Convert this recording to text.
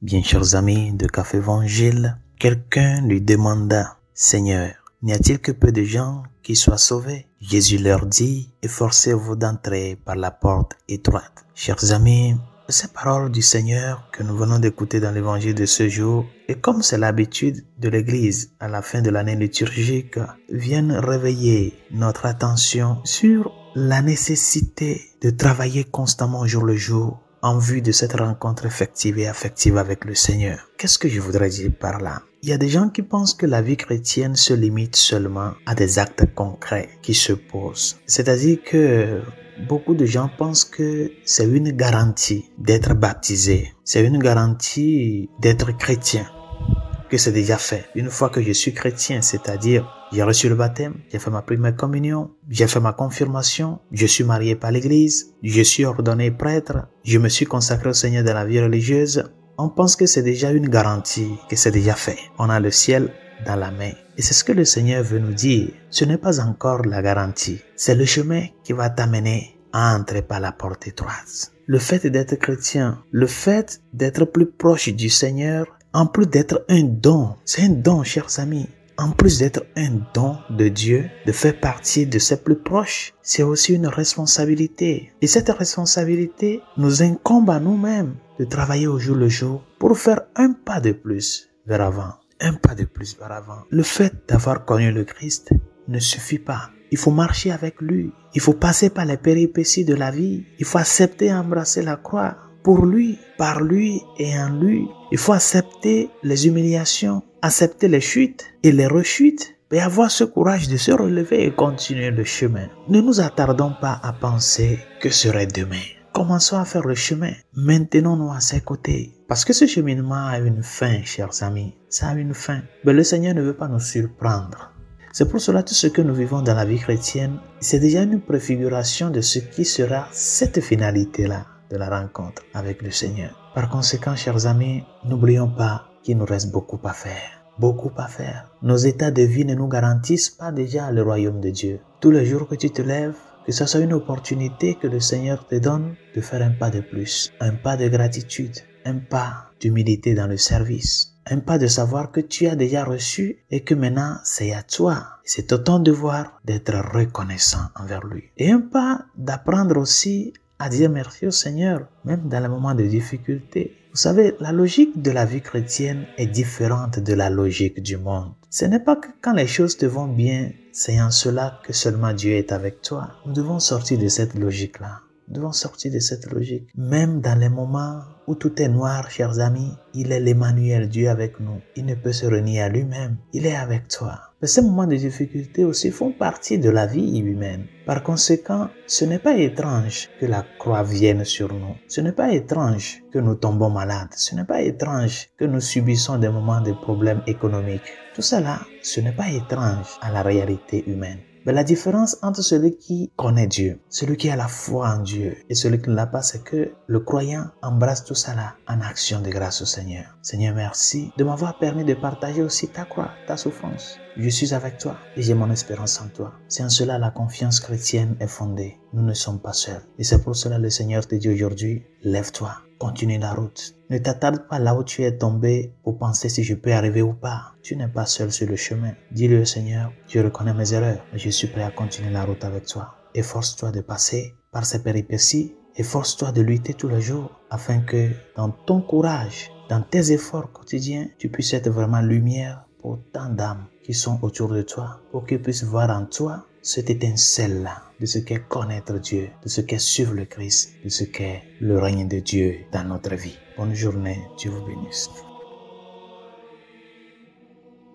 Bien chers amis de Café Évangile, quelqu'un lui demanda, « Seigneur, n'y a-t-il que peu de gens qui soient sauvés ?» Jésus leur dit, « Efforcez-vous d'entrer par la porte étroite. » Chers amis, ces paroles du Seigneur que nous venons d'écouter dans l'évangile de ce jour, et comme c'est l'habitude de l'Église à la fin de l'année liturgique, viennent réveiller notre attention sur la nécessité de travailler constamment au jour le jour en vue de cette rencontre effective et affective avec le Seigneur. Qu'est-ce que je voudrais dire par là? Il y a des gens qui pensent que la vie chrétienne se limite seulement à des actes concrets qui se posent. C'est-à-dire que beaucoup de gens pensent que c'est une garantie d'être baptisé. C'est une garantie d'être chrétien, que c'est déjà fait. Une fois que je suis chrétien, c'est-à-dire j'ai reçu le baptême, j'ai fait ma première communion, j'ai fait ma confirmation, je suis marié par l'église, je suis ordonné prêtre, je me suis consacré au Seigneur dans la vie religieuse. On pense que c'est déjà une garantie, que c'est déjà fait. On a le ciel dans la main. Et c'est ce que le Seigneur veut nous dire. Ce n'est pas encore la garantie. C'est le chemin qui va t'amener à entrer par la porte étroite. Le fait d'être chrétien, le fait d'être plus proche du Seigneur, en plus d'être un don, c'est un don, chers amis. En plus d'être un don de Dieu, de faire partie de ses plus proches, c'est aussi une responsabilité. Et cette responsabilité nous incombe à nous-mêmes de travailler au jour le jour pour faire un pas de plus vers l'avant. Un pas de plus vers l'avant. Le fait d'avoir connu le Christ ne suffit pas. Il faut marcher avec lui. Il faut passer par les péripéties de la vie. Il faut accepter et embrasser la croix. Pour lui, par lui et en lui. Il faut accepter les humiliations, accepter les chutes et les rechutes, et avoir ce courage de se relever et continuer le chemin. Ne nous attardons pas à penser que serait demain. Commençons à faire le chemin. Maintenons-nous à ses côtés. Parce que ce cheminement a une fin, chers amis. Ça a une fin. Mais le Seigneur ne veut pas nous surprendre. C'est pour cela que tout ce que nous vivons dans la vie chrétienne, c'est déjà une préfiguration de ce qui sera cette finalité-là de la rencontre avec le Seigneur. Par conséquent, chers amis, n'oublions pas qu'il nous reste beaucoup à faire. Beaucoup à faire. Nos états de vie ne nous garantissent pas déjà le royaume de Dieu. Tous les jours que tu te lèves, que ce soit une opportunité que le Seigneur te donne de faire un pas de plus, un pas de gratitude, un pas d'humilité dans le service, un pas de savoir que tu as déjà reçu et que maintenant c'est à toi. C'est ton devoir d'être reconnaissant envers lui. Et un pas d'apprendre aussi à dire merci au Seigneur, même dans les moments de difficulté. Vous savez, la logique de la vie chrétienne est différente de la logique du monde. Ce n'est pas que quand les choses te vont bien, c'est en cela que seulement Dieu est avec toi. Nous devons sortir de cette logique-là. Nous devons sortir de cette logique. Même dans les moments où tout est noir, chers amis, il est l'Emmanuel, Dieu avec nous. Il ne peut se renier à lui-même. Il est avec toi. Mais ces moments de difficulté aussi font partie de la vie humaine. Par conséquent, ce n'est pas étrange que la croix vienne sur nous. Ce n'est pas étrange que nous tombons malades. Ce n'est pas étrange que nous subissons des moments de problèmes économiques. Tout cela, ce n'est pas étrange à la réalité humaine. Mais la différence entre celui qui connaît Dieu, celui qui a la foi en Dieu et celui qui ne l'a pas, c'est que le croyant embrasse tout cela en action de grâce au Seigneur. Seigneur, merci de m'avoir permis de partager aussi ta croix, ta souffrance. Je suis avec toi et j'ai mon espérance en toi. C'est en cela la confiance chrétienne est fondée. Nous ne sommes pas seuls. Et c'est pour cela le Seigneur te dit aujourd'hui, lève-toi, continue la route. Ne t'attarde pas là où tu es tombé pour penser si je peux arriver ou pas. Tu n'es pas seul sur le chemin. Dis-le au Seigneur, je reconnais mes erreurs, mais je suis prêt à continuer la route avec toi. Efforce-toi de passer par ces péripéties. Efforce-toi de lutter tous les jours afin que dans ton courage, dans tes efforts quotidiens, tu puisses être vraiment lumière pour tant d'âmes qui sont autour de toi, pour qu'ils puissent voir en toi cette étincelle-là de ce qu'est connaître Dieu, de ce qu'est suivre le Christ, de ce qu'est le règne de Dieu dans notre vie. Bonne journée, Dieu vous bénisse.